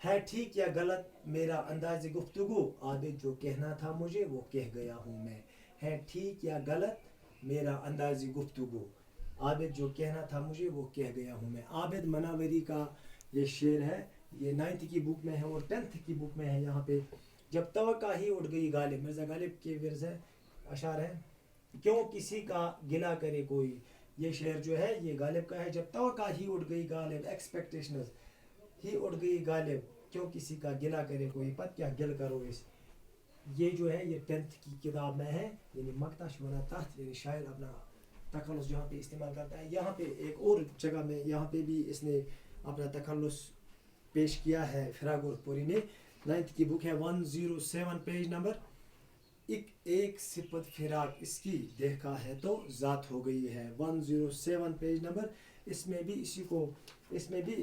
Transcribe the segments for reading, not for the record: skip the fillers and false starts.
ہے ٹھیک یا غلط میرا انداز گفتگو عابد جو کہنا تھا مجھے وہ کہہ گیا ہوں میں. ہے ٹھیک یا غلط میرا انداز گفتگو عابد جو کہنا تھا مجھے وہ کہہ گیا ہوں میں. عابد مناوری کا یہ شعر ہے, یہ 9th کی بک میں ہے اور 10th کی بک میں ہے. یہاں پہ جب توقع ہی اٹھ گئی غالب, مرزا غالب کے ورث ہے اشعار ہے. کیوں کسی کا گلا کرے کوئی, یہ شعر جو ہے یہ غالب کا ہے. جب توقع ہی اٹھ گئی غالب, ایکسپیکٹیشنز ہی اٹھ گئی غالب, کیوں کسی کا گلا کرے کوئی, پت کیا گل کرو اس. یہ جو ہے یہ 10th کی کتاب میں ہے, یعنی مقطع شمارہ تحت, یعنی شاعر اپنا تخلص جہاں پہ استعمال کرتا ہے. یہاں پہ ایک اور جگہ میں یہاں پہ بھی اس نے اپنا تخلص پیش کیا ہے فراغور پوری نے. 9th کی بک ہے 107 پیج نمبر. ایک صفت فراق اس کی دیکھا ہے تو ذات ہو گئی ہے. 107 پیج نمبر. اس میں بھی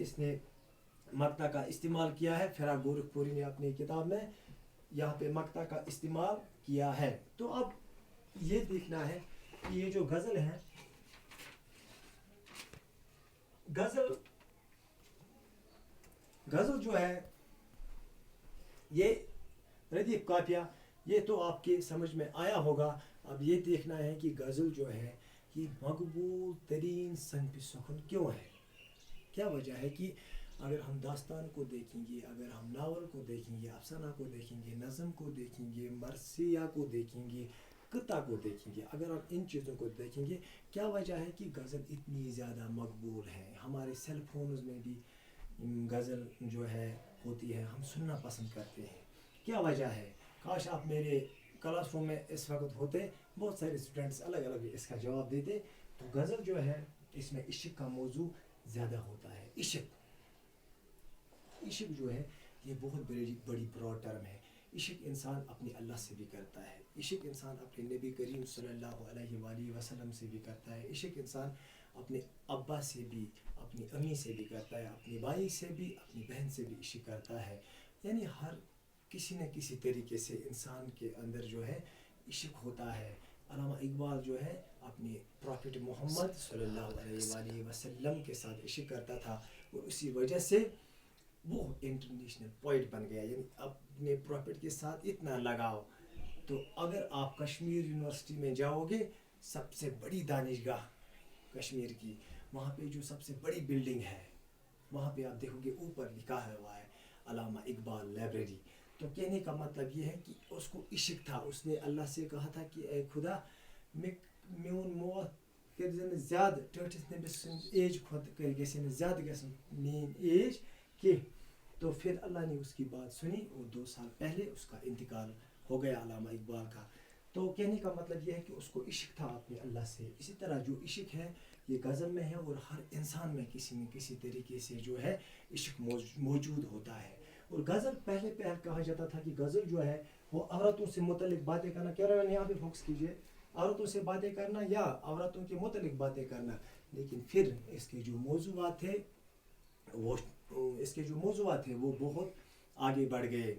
اس نے مقطع کا استعمال کیا ہے. فراغ گورکھپوری نے اپنی کتاب میں یہاں پہ مقطع کا استعمال کیا ہے. تو اب یہ دیکھنا ہے کہ یہ جو غزل ہے, غزل جو ہے یہ ردیف قافیہ, یہ تو آپ کے سمجھ میں آیا ہوگا. اب یہ دیکھنا ہے کہ غزل جو ہے یہ مقبول ترین صنف سخن کیوں ہے. کیا وجہ ہے کہ اگر ہم داستان کو دیکھیں گے, اگر ہم ناول کو دیکھیں گے, افسانہ کو دیکھیں گے, نظم کو دیکھیں گے, مرثیہ کو دیکھیں گے, قطع کو دیکھیں گے, اگر ہم ان چیزوں کو دیکھیں گے, کیا وجہ ہے کہ غزل اتنی زیادہ مقبول ہے. ہمارے سیل فونز میں بھی غزل جو ہے ہوتی ہے, ہم سننا پسند کرتے ہیں. کیا وجہ ہے؟ کاش آپ میرے کلاس روم میں اس وقت ہوتے, بہت سارے اسٹوڈنٹس الگ الگ اس کا جواب دیتے. تو غزل جو ہے اس میں عشق کا موضوع زیادہ ہوتا ہے. عشق جو ہے یہ بہت بڑی براڈ ٹرم ہے. عشق انسان اپنے اللہ سے بھی کرتا ہے, عشق انسان اپنے نبی کریم صلی اللہ علیہ وآلہ وسلم سے بھی کرتا ہے, عشق انسان اپنے ابا سے بھی, اپنی امی سے بھی کرتا ہے, اپنے بھائی سے بھی, اپنی بہن سے بھی عشق کرتا ہے. یعنی ہر کسی نہ کسی طریقے سے انسان کے اندر جو ہے عشق ہوتا ہے. علامہ اقبال جو ہے اپنے پروفٹ محمد صلی اللہ علیہ وآلہ وسلم کے ساتھ عشق کرتا تھا, اور اسی وجہ سے وہ انٹرنیشنل پوائٹ بن گیا. یعنی اپنے پروفٹ کے ساتھ اتنا لگاؤ. تو اگر آپ کشمیر یونیورسٹی میں جاؤ گے, سب سے بڑی دانشگاہ کشمیر کی, وہاں پہ جو سب سے بڑی بلڈنگ ہے, وہاں پہ آپ دیکھو گے اوپر لکھا ہوا ہے علامہ اقبال لائبریری. تو کہنے کا مطلب یہ ہے کہ اس کو عشق تھا. اس نے اللہ سے کہا تھا کہ اے خدا میون موت کر زیادہ ٹھٹس نبس ایج کھت کر زیادہ گژھن مین ایج کہ. تو پھر اللہ نے اس کی بات سنی اور 2 سال پہلے اس کا انتقال ہو گیا علامہ اقبال کا. تو کہنے کا مطلب یہ ہے کہ اس کو عشق تھا اپنے اللہ سے. اسی طرح جو عشق ہے یہ غزل میں ہے, اور ہر انسان میں کسی نہ کسی طریقے سے جو ہے عشق موجود ہوتا ہے. اور غزل پہلے کہا جاتا تھا کہ غزل جو ہے وہ عورتوں سے متعلق باتیں کرنا. کیا رہا ہے یہاں پہ فوکس کیجئے, عورتوں سے باتیں کرنا یا عورتوں کے متعلق باتیں کرنا. لیکن پھر اس کے جو موضوعات تھے وہ بہت آگے بڑھ گئے.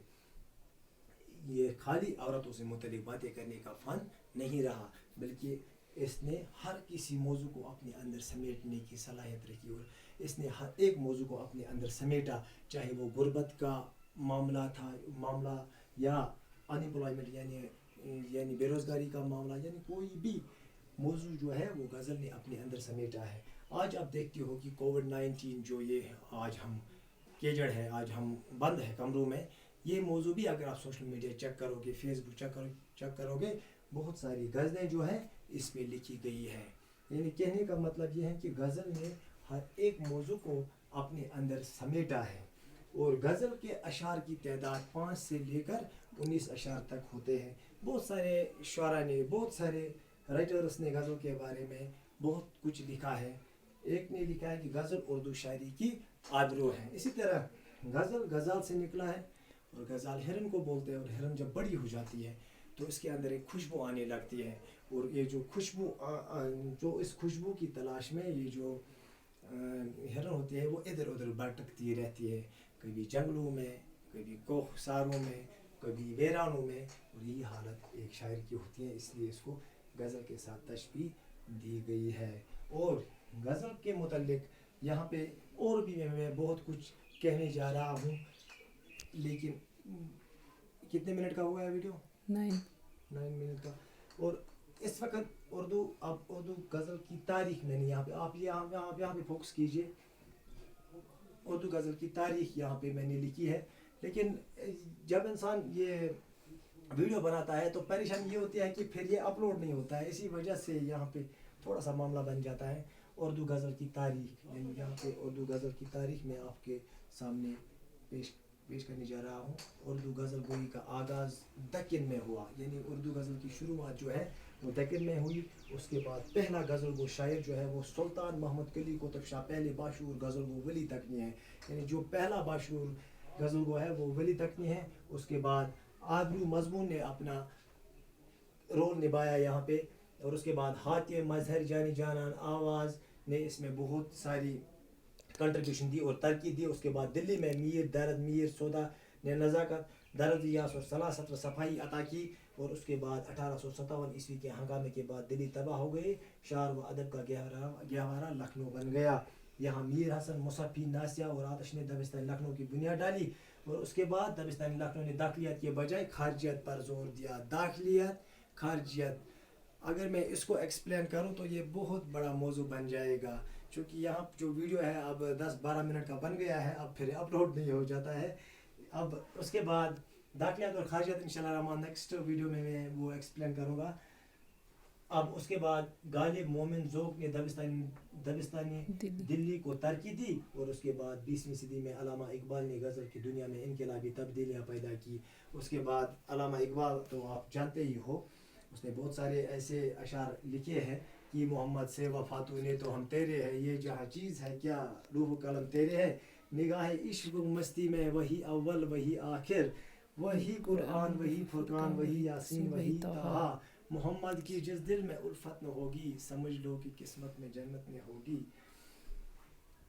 یہ خالی عورتوں سے متعلق باتیں کرنے کا فن نہیں رہا, بلکہ اس نے ہر کسی موضوع کو اپنے اندر سمیٹنے کی صلاحیت رکھی, اور اس نے ہر ایک موضوع کو اپنے اندر سمیٹا, چاہے وہ غربت کا معاملہ یا انمپلائمنٹ یعنی بے روزگاری کا معاملہ, یعنی کوئی بھی موضوع جو ہے وہ غزل نے اپنے اندر سمیٹا ہے. آج آپ دیکھتے ہو کہ کووڈ-19 جو یہ آج ہم کیجڑ ہے, آج ہم بند ہے کمروں میں, یہ موضوع بھی اگر آپ سوشل میڈیا چیک کرو گے, فیس بک چیک کرو گے, بہت ساری غزلیں جو ہیں اس میں لکھی گئی ہیں. یعنی کہنے کا مطلب یہ ہے کہ غزل نے ہر ایک موضوع کو اپنے اندر سمیٹا ہے. اور غزل کے اشعار کی تعداد 5 سے لے کر 19 اشعار تک ہوتے ہیں. بہت سارے شعراء نے, بہت سارے رائٹرز نے غزل کے بارے میں بہت کچھ لکھا ہے. ایک نے لکھا ہے کہ غزل اردو شاعری کی آبرو ہے. اسی طرح غزال سے نکلا ہے, اور غزال ہرن کو بولتے ہیں, اور ہرن جب بڑی ہو جاتی ہے تو اس کے اندر ایک خوشبو آنے لگتی ہے, اور یہ جو اس خوشبو کی تلاش میں یہ جو ہرن ہوتی ہے وہ ادھر ادھر بھٹکتی رہتی ہے, کبھی جنگلوں میں, کبھی کوہ ساروں میں, کبھی ویرانوں میں, اور یہ حالت ایک شاعر کی ہوتی ہے. اس لیے اس کو غزل کے ساتھ تشبیہ دی گئی ہے. اور غزل کے متعلق یہاں پہ اور بھی میں بہت کچھ کہنے جا رہا ہوں, لیکن کتنے منٹ کا ہوا ہے ویڈیو؟ 9 منٹ کا. اور اس وقت اردو غزل کی تاریخ میں نے آپ یہاں پہ فوکس کیجئے. اردو غزل کی تاریخ یہاں پہ میں نے لکھی ہے. لیکن جب انسان یہ ویڈیو بناتا ہے تو پریشانی یہ ہوتی ہے کہ پھر یہ اپلوڈ نہیں ہوتا ہے. اسی وجہ سے یہاں پہ تھوڑا سا معاملہ بن جاتا ہے. اردو غزل کی تاریخ یعنی یہاں پہ اردو غزل کی تاریخ میں آپ کے سامنے پیش کرنے جا رہا ہوں. اردو غزل گوئی کا آغاز دکن میں ہوا. یعنی اردو غزل کی شروعات جو ہے وہ دکن میں ہوئی. اس کے بعد پہلا غزل گو شاعر جو ہے وہ سلطان محمد قلی قطب شاہ پہلے باشعور غزل گو ولی دکنی ہے. یعنی جو پہلا باشعور غزل گو ہے وہ ولی دکنی ہے. اس کے بعد آبرو مضمون نے اپنا رول نبھایا یہاں پہ. اور اس کے بعد حاتم مظہر جانی جانان آواز نے اس میں بہت ساری کنٹریبیوشن دی اور ترقی دی. اس کے بعد دلی میں میر درد میر سودا نے نزاکت درد ریاض اور سلاست و صفائی عطا کی. اور اس کے بعد 1857 عیسوی کے ہنگامے کے بعد دلی تباہ ہو گئی. شعر و ادب کا گہوارہ لکھنؤ بن گیا. یہاں میر حسن مصفی ناسیہ اور آتش نے دبستان لکھنؤ کی بنیاد ڈالی. اور اس کے بعد دبستان لکھنؤ نے داخلیت کے بجائے خارجیت پر زور دیا. داخلیت خارجیت اگر میں اس کو ایکسپلین کروں تو یہ بہت بڑا موضوع بن جائے گا. چونکہ یہاں جو ویڈیو ہے اب 10-12 منٹ کا بن گیا ہے. اب پھر اپلوڈ نہیں ہو جاتا ہے. اب اس کے بعد داخلیت اور خارجیت انشاءاللہ الرحمن نیکسٹ ویڈیو میں وہ ایکسپلین کروں گا. اب اس کے بعد غالب مومن ذوق نے دبستانی دلی کو ترقی دی. اور اس کے بعد 20ویں صدی میں علامہ اقبال نے غزل کی دنیا میں انقلابی تبدیلیاں پیدا کی. اس کے بعد علامہ اقبال تو آپ جانتے ہی ہو, اس نے بہت سارے ایسے اشعار لکھے ہیں کہ محمد سے وفاتو نے تو ہم تیرے ہیں, یہ جہاں چیز ہے کیا روح قلم تیرے ہے, نگاہ عشق و مستی میں وہی اول وہی آخر, وہی قرآن وہی فرقان وہی یاسین وہی طہا, محمد کی جس دل میں الفت نہ ہوگی سمجھ لو کہ قسمت میں جنت میں ہوگی.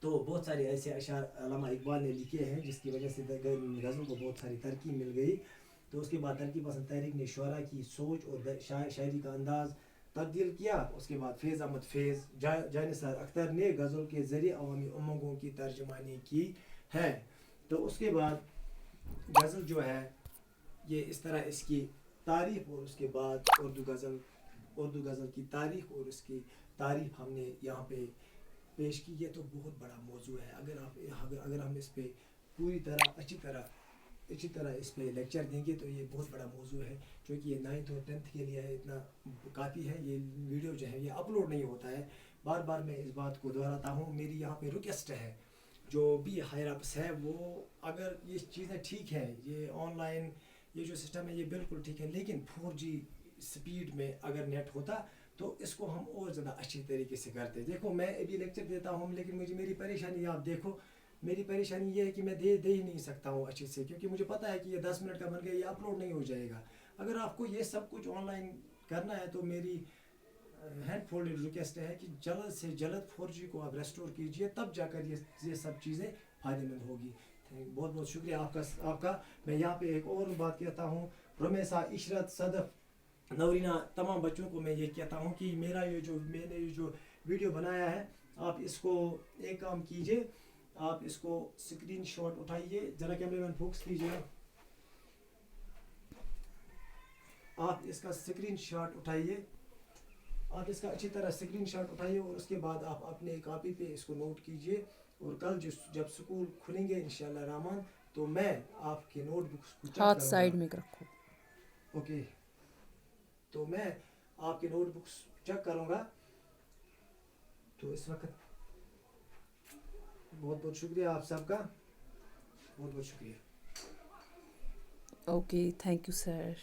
تو بہت سارے ایسے اشعار علامہ اقبال نے لکھے ہیں جس کی وجہ سے غزل کو بہت ساری ترقی مل گئی. تو اس کے بعد ترقی پسند تحریک نے شعراء کی سوچ اور شاعری کا انداز تبدیل کیا. اس کے بعد فیض احمد فیض جانثار اختر نے غزل کے ذریعے عوامی امنگوں کی ترجمانی کی ہے. تو اس کے بعد غزل جو ہے یہ اس طرح اس کی تاریخ اور اس کے بعد اردو غزل کی تاریخ اور اس کی تعریف ہم نے یہاں پہ پیش کی. یہ تو بہت بڑا موضوع ہے. اگر ہم اس پہ پوری طرح اچھی طرح اس پہ لیکچر دیں گے تو یہ بہت بڑا موضوع ہے. چونکہ یہ 9th اور 10th کے لیے اتنا کافی ہے. یہ ویڈیو جو ہے یہ اپلوڈ نہیں ہوتا ہے. بار بار میں اس بات کو دہراتا ہوں. میری یہاں پہ ریکویسٹ ہے جو بھی ہائر اپس ہے وہ اگر یہ چیزیں ٹھیک ہے, یہ آن لائن یہ جو سسٹم ہے یہ بالکل ٹھیک ہے, لیکن 4G سپیڈ میں اگر نیٹ ہوتا تو اس کو ہم اور زیادہ اچھی طریقے سے کرتے. دیکھو میں ابھی لیکچر دیتا ہوں لیکن میری پریشانی آپ دیکھو. میری پریشانی یہ ہے کہ میں دے ہی نہیں سکتا ہوں اچھے سے, کیونکہ مجھے پتہ ہے کہ یہ 10 منٹ کا بن گیا, یہ اپلوڈ نہیں ہو جائے گا. اگر آپ کو یہ سب کچھ آن لائن کرنا ہے تو میری ہینڈ فولڈ ریکویسٹ ہے کہ جلد سے جلد 4G کو آپ ریسٹور کیجئے, تب جا کر یہ سب چیزیں فائدہ مند ہوگی. بہت بہت شکریہ آپ کا. میں یہاں پہ ایک اور بات کہتا ہوں. رمیسا عشرت صدف نورینا تمام بچوں کو میں یہ کہتا ہوں کہ میں نے یہ جو ویڈیو بنایا ہے آپ اس کو ایک کام کیجئے, آپ اس کو اسکرین شاٹ اٹھائیے. ذرا کیمرے مین فوکس کیجئے. آپ اس کا اسکرین شاٹ اٹھائیے. آپ اس کا اچھی طرح اسکرین شاٹ اٹھائیے اور اس کے بعد آپ اپنے کاپی پہ اس کو نوٹ کیجئے. اور کل جب اسکول کھلیں گے انشاءاللہ الرحمن تو میں آپ کے نوٹ بکس کو چیک کروں گا. ہاتھ سائڈ میں رکھو. اوکے, تو میں آپ کے نوٹ بکس چیک کروں گا. تو اس وقت بہت بہت شکریہ آپ سب کا. بہت بہت شکریہ. Okay, thank you sir.